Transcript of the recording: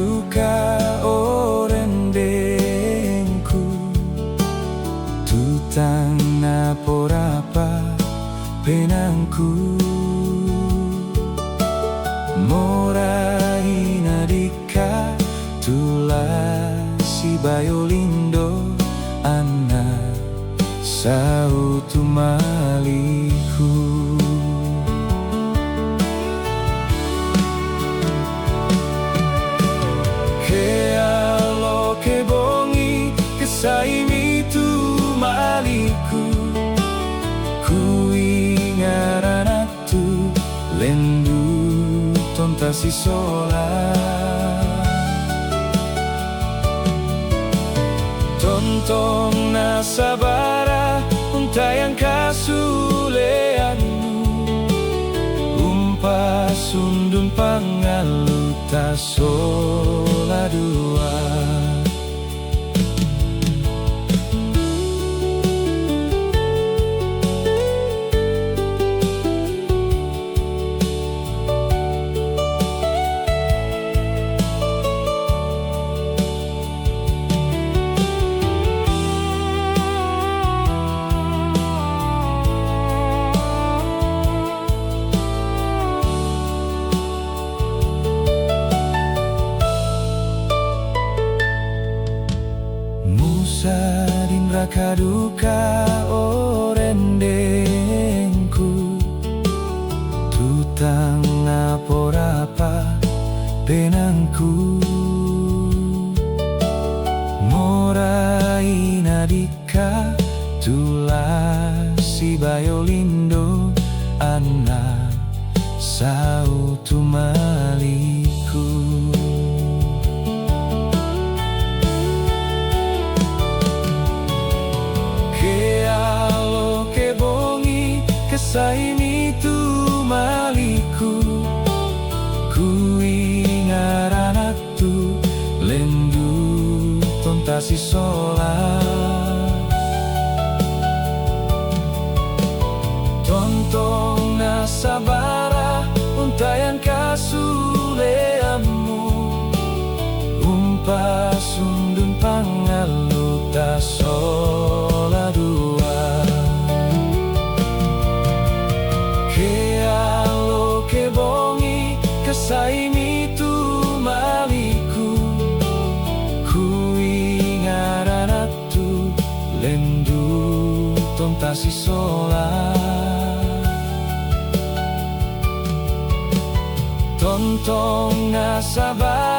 duka orendengku tutang naporapa penangku morai nadika tulasi bayolindo ana sautu maliku. Kealo kebongi kesaimi tu maliku ku ingaran tu lendu tontasi sola tontong nasabara untayang kasuleanmu umpa sundun pangaluta sola dua. Musadin raka duka orendengku tutang naporapa penangku morai nadika tulasi bayolindo ana sautu maliku. Kealo kebongi kesaimi tu maliku ku ingaran tu lendu tontasi sola tontong nasabara untayang kasuleanmu umpa sundun pangaluta sola dua. Kealo kebongi kesaimi tu maliku ku ingaran tu lendu tontasi sola tontong nasabara